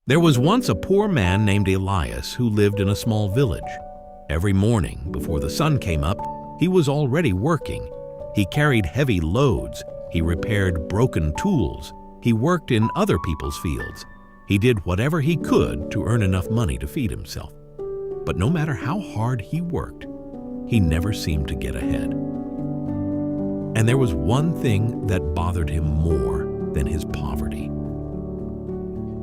There was once a poor man named Elias who lived in a small village. Every morning, before the sun came up, he was already working. He carried heavy loads. He repaired broken tools. He worked in other people's fields. He did whatever he could to earn enough money to feed himself. But no matter how hard he worked, he never seemed to get ahead. And there was one thing that bothered him more than his poverty.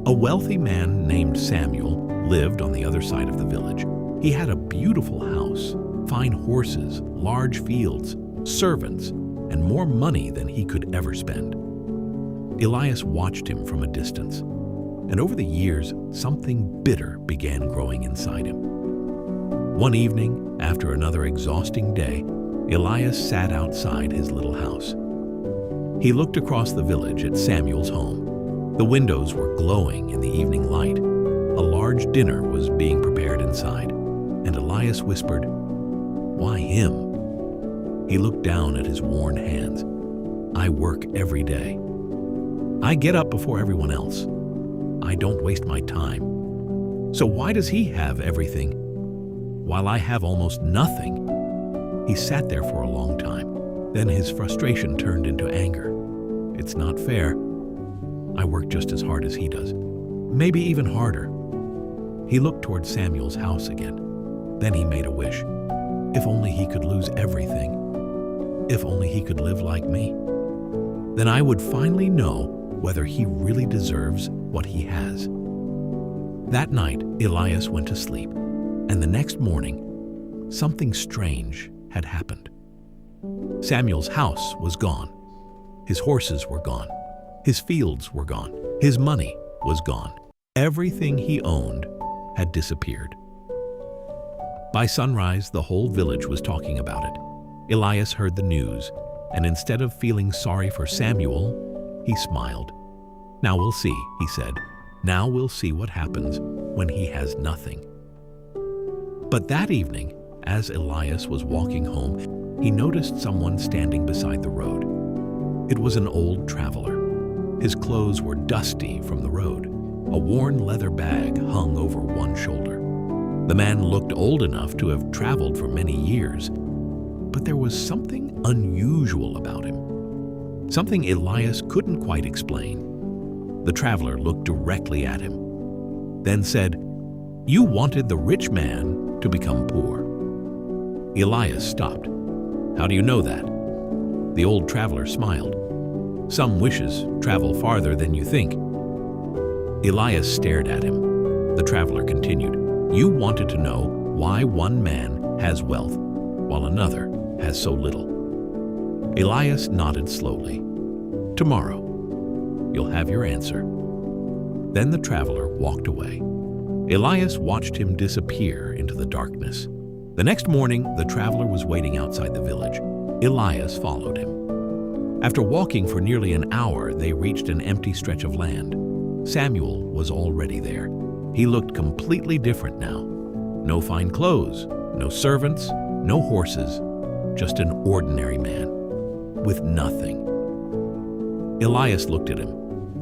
A wealthy man named Samuel lived on the other side of the village. He had a beautiful house, fine horses, large fields, servants, and more money than he could ever spend. Elias watched him from a distance, and over the years, something bitter began growing inside him. One evening, after another exhausting day, Elias sat outside his little house. He looked across the village at Samuel's home. The windows were glowing in the evening light. A large dinner was being prepared inside, and Elias whispered, "Why him?" He looked down at his worn hands. "I work every day. I get up before everyone else. I don't waste my time. So why does he have everything, while I have almost nothing?" He sat there for a long time. Then his frustration turned into anger. "It's not fair. I work just as hard as he does, maybe even harder." He looked toward Samuel's house again. Then he made a wish. If only he could lose everything. If only he could live like me. Then I would finally know whether he really deserves what he has. That night, Elias went to sleep, and the next morning, something strange had happened. Samuel's house was gone. His horses were gone. His fields were gone. His money was gone. Everything he owned had disappeared. By sunrise, the whole village was talking about it. Elias heard the news, and instead of feeling sorry for Samuel, he smiled. "Now we'll see," he said. "Now we'll see what happens when he has nothing." But that evening, as Elias was walking home, he noticed someone standing beside the road. It was an old traveler. His clothes were dusty from the road. A worn leather bag hung over one shoulder. The man looked old enough to have traveled for many years, but there was something unusual about him, something Elias couldn't quite explain. The traveler looked directly at him, then said, "You wanted the rich man to become poor." Elias stopped. "How do you know that?" The old traveler smiled. "Some wishes travel farther than you think." Elias stared at him. The traveler continued, "You wanted to know why one man has wealth while another has so little." Elias nodded slowly. "Tomorrow, you'll have your answer." Then the traveler walked away. Elias watched him disappear into the darkness. The next morning, the traveler was waiting outside the village. Elias followed him. After walking for nearly an hour, they reached an empty stretch of land. Samuel was already there. He looked completely different now. No fine clothes, no servants, no horses, just an ordinary man with nothing. Elias looked at him,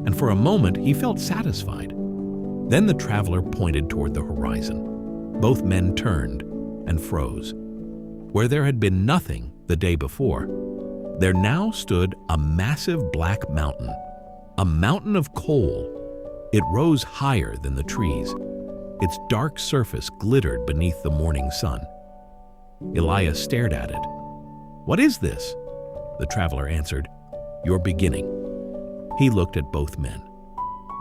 and for a moment he felt satisfied. Then the traveler pointed toward the horizon. Both men turned and froze. Where there had been nothing the day before, there now stood a massive black mountain, a mountain of coal. It rose higher than the trees. Its dark surface glittered beneath the morning sun. Elias stared at it. "What is this?" The traveler answered, "Your beginning." He looked at both men.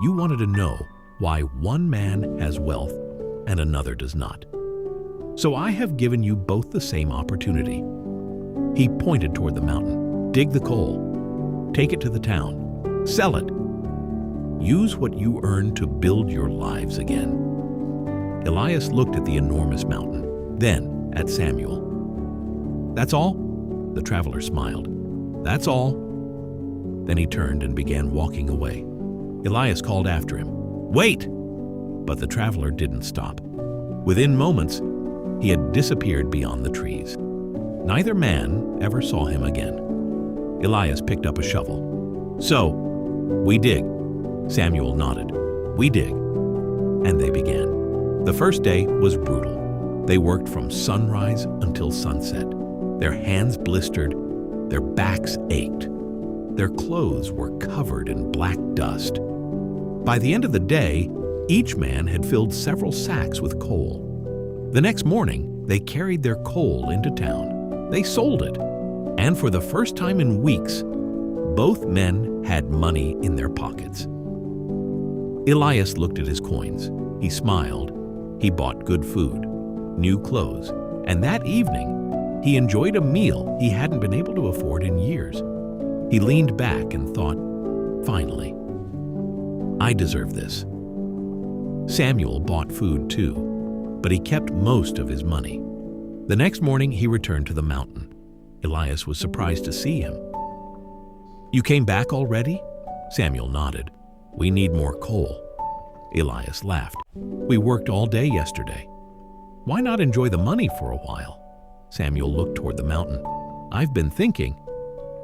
"You wanted to know why one man has wealth and another does not. So I have given you both the same opportunity." He pointed toward the mountain. "Dig the coal. Take it to the town. Sell it. Use what you earn to build your lives again." Elias looked at the enormous mountain, then at Samuel. "That's all?" The traveler smiled. "That's all." Then he turned and began walking away. Elias called after him, "Wait!" But the traveler didn't stop. Within moments, he had disappeared beyond the trees. Neither man ever saw him again. Elias picked up a shovel. "So, we dig." Samuel nodded. "We dig." And they began. The first day was brutal. They worked from sunrise until sunset. Their hands blistered, their backs ached. Their clothes were covered in black dust. By the end of the day, each man had filled several sacks with coal. The next morning, they carried their coal into town. They sold it. And for the first time in weeks, both men had money in their pockets. Elias looked at his coins. He smiled. He bought good food, new clothes, and that evening, he enjoyed a meal he hadn't been able to afford in years. He leaned back and thought, finally, I deserve this. Samuel bought food too, but he kept most of his money. The next morning, he returned to the mountain. Elias was surprised to see him. You came back already? Samuel nodded. We need more coal. Elias laughed. We worked all day yesterday. Why not enjoy the money for a while? Samuel looked toward the mountain. I've been thinking.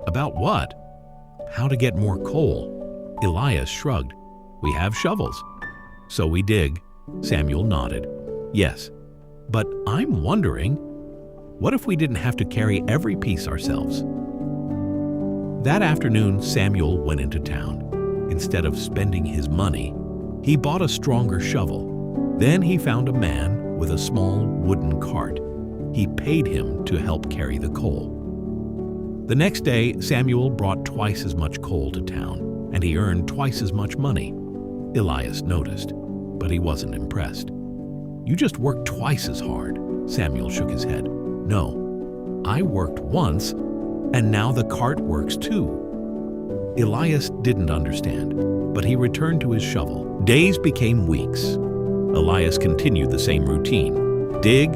About what? How to get more coal. Elias shrugged. We have shovels. So we dig. Samuel nodded. Yes, but I'm wondering, what if we didn't have to carry every piece ourselves? That afternoon, Samuel went into town. Instead of spending his money, he bought a stronger shovel. Then he found a man with a small wooden cart. He paid him to help carry the coal. The next day, Samuel brought twice as much coal to town, and he earned twice as much money. Elias noticed, but he wasn't impressed. You just worked twice as hard. Samuel shook his head. No, I worked once, and now the cart works too. Elias didn't understand, but he returned to his shovel. Days became weeks. Elias continued the same routine. Dig,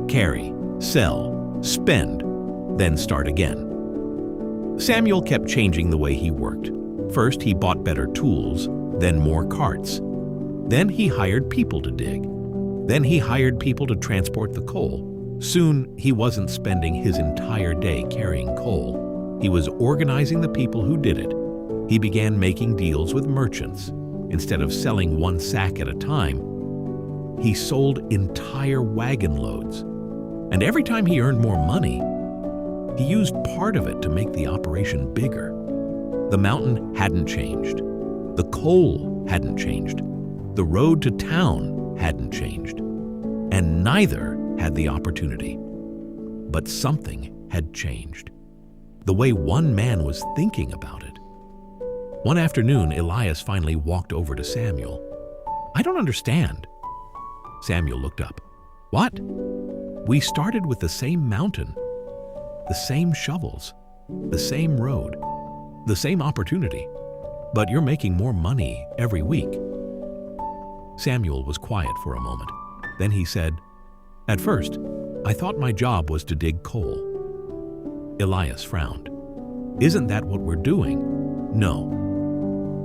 carry, sell, spend, then start again. Samuel kept changing the way he worked. First, he bought better tools, then more carts. Then he hired people to dig. Then he hired people to transport the coal. Soon, he wasn't spending his entire day carrying coal. He was organizing the people who did it. He began making deals with merchants. Instead of selling one sack at a time, he sold entire wagon loads. And every time he earned more money, he used part of it to make the operation bigger. The mountain hadn't changed. The coal hadn't changed. The road to town hadn't changed. And neither had the opportunity. But something had changed. The way one man was thinking about it. One afternoon, Elias finally walked over to Samuel. I don't understand. Samuel looked up. What? We started with the same mountain, the same shovels, the same road, the same opportunity, but you're making more money every week. Samuel was quiet for a moment. Then he said, At first, I thought my job was to dig coal. Elias frowned. Isn't that what we're doing? No.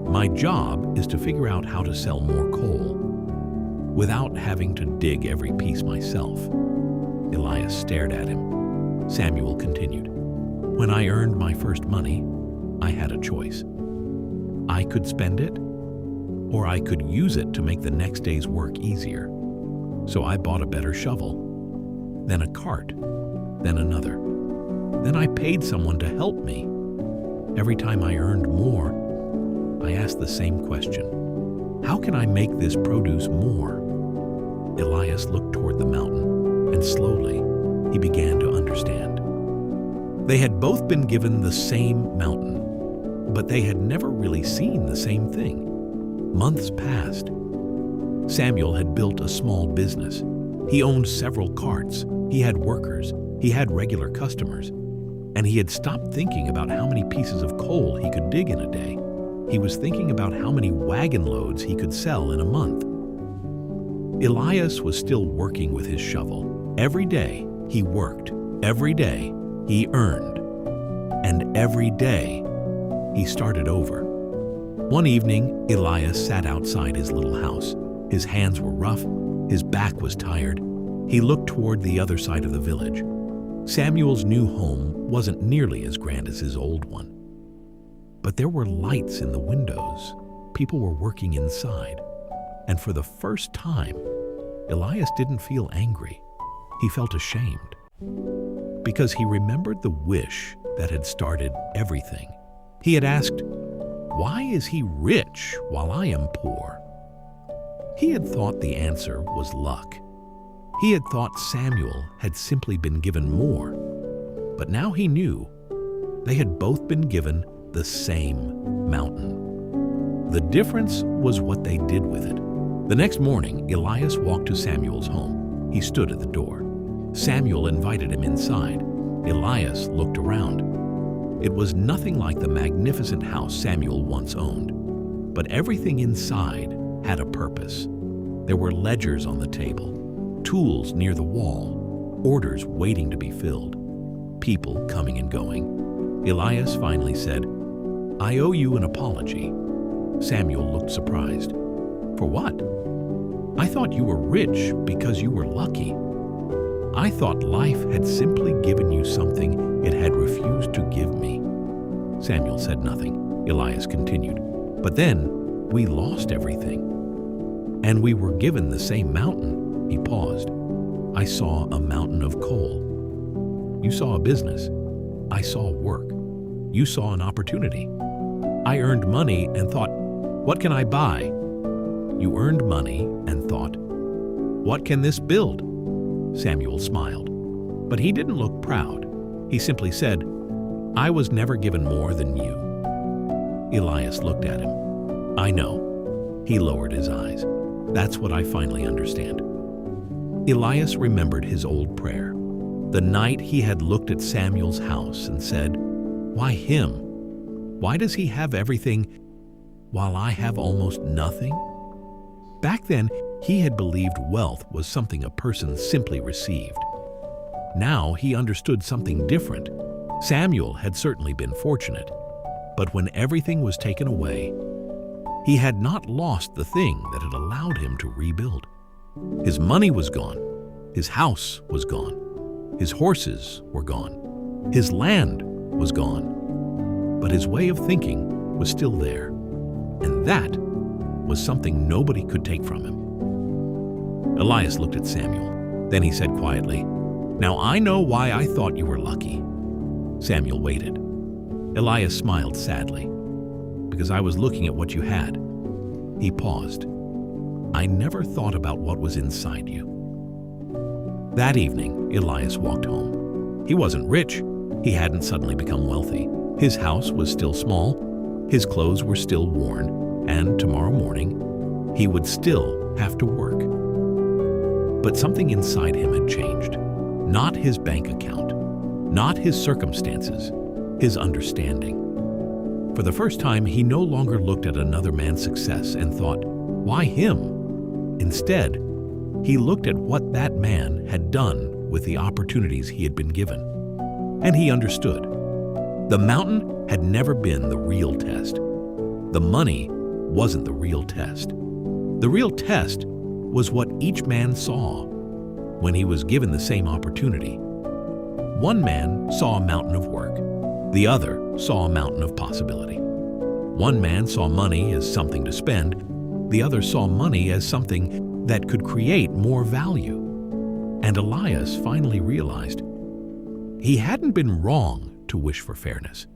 My job is to figure out how to sell more coal without having to dig every piece myself. Elias stared at him. Samuel continued. When I earned my first money, I had a choice. I could spend it, or I could use it to make the next day's work easier. So I bought a better shovel, then a cart, then another. Then I paid someone to help me. Every time I earned more, I asked the same question. How can I make this produce more? Elias looked toward the mountain, and slowly he began to understand. They had both been given the same mountain, but they had never really seen the same thing. Months passed. Samuel had built a small business. He owned several carts. He had workers. He had regular customers. And he had stopped thinking about how many pieces of coal he could dig in a day. He was thinking about how many wagon loads he could sell in a month. Elias was still working with his shovel. Every day he worked. Every day he earned. And every day he started over. One evening, Elias sat outside his little house. His hands were rough. His back was tired. He looked toward the other side of the village. Samuel's new home wasn't nearly as grand as his old one. But there were lights in the windows. People were working inside. And for the first time, Elias didn't feel angry. He felt ashamed, because he remembered the wish that had started everything. He had asked, "Why is he rich while I am poor?" He had thought the answer was luck. He had thought Samuel had simply been given more. But now he knew they had both been given the same mountain. The difference was what they did with it. The next morning, Elias walked to Samuel's home. He stood at the door. Samuel invited him inside. Elias looked around. It was nothing like the magnificent house Samuel once owned, but everything inside had a purpose. There were ledgers on the table, tools near the wall, orders waiting to be filled, people coming and going. Elias finally said, "I owe you an apology." Samuel looked surprised. "For what?" "I thought you were rich because you were lucky. I thought life had simply given you something it had refused to give me." Samuel said nothing. Elias continued, "But then we lost everything. And we were given the same mountain." He paused. "I saw a mountain of coal. You saw a business. I saw work. You saw an opportunity. I earned money and thought, what can I buy? You earned money and thought, what can this build?" Samuel smiled, but he didn't look proud. He simply said, "I was never given more than you." Elias looked at him. "I know." He lowered his eyes. "That's what I finally understand." Elias remembered his old prayer, the night he had looked at Samuel's house and said, "Why him? Why does he have everything while I have almost nothing?" Back then, he had believed wealth was something a person simply received. Now he understood something different. Samuel had certainly been fortunate, but when everything was taken away, he had not lost the thing that had allowed him to rebuild. His money was gone. His house was gone. His horses were gone. His land was gone. But his way of thinking was still there, and that was something nobody could take from him. Elias looked at Samuel. Then he said quietly, "Now I know why I thought you were lucky." Samuel waited. Elias smiled sadly. "Because I was looking at what you had." He paused. "I never thought about what was inside you." That evening, Elias walked home. He wasn't rich. He hadn't suddenly become wealthy. His house was still small. His clothes were still worn. And tomorrow morning, he would still have to work. But something inside him had changed. Not his bank account, not his circumstances, his understanding. For the first time, he no longer looked at another man's success and thought, "Why him?" Instead, he looked at what that man had done with the opportunities he had been given. And he understood. The mountain had never been the real test. The money wasn't the real test. The real test was what each man saw when he was given the same opportunity. One man saw a mountain of work. The other saw a mountain of possibility. One man saw money as something to spend. The other saw money as something that could create more value. And Elias finally realized he hadn't been wrong to wish for fairness.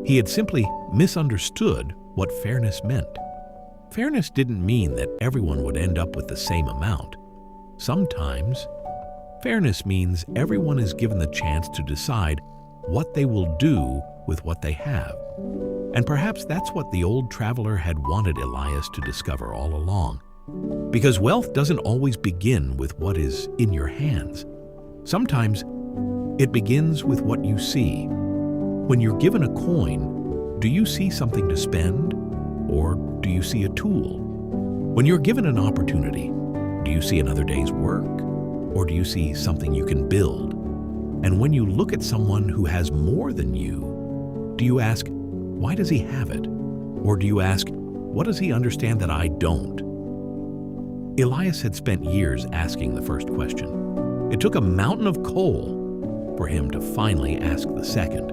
He had simply misunderstood what fairness meant. Fairness didn't mean that everyone would end up with the same amount. Sometimes, fairness means everyone is given the chance to decide what they will do with what they have. And perhaps that's what the old traveler had wanted Elias to discover all along. Because wealth doesn't always begin with what is in your hands. Sometimes it begins with what you see. When you're given a coin, do you see something to spend, or do you see a tool? When you're given an opportunity, do you see another day's work, or do you see something you can build? And when you look at someone who has more than you, do you ask, why does he have it? Or do you ask, what does he understand that I don't? Elias had spent years asking the first question. It took a mountain of coal for him to finally ask the second.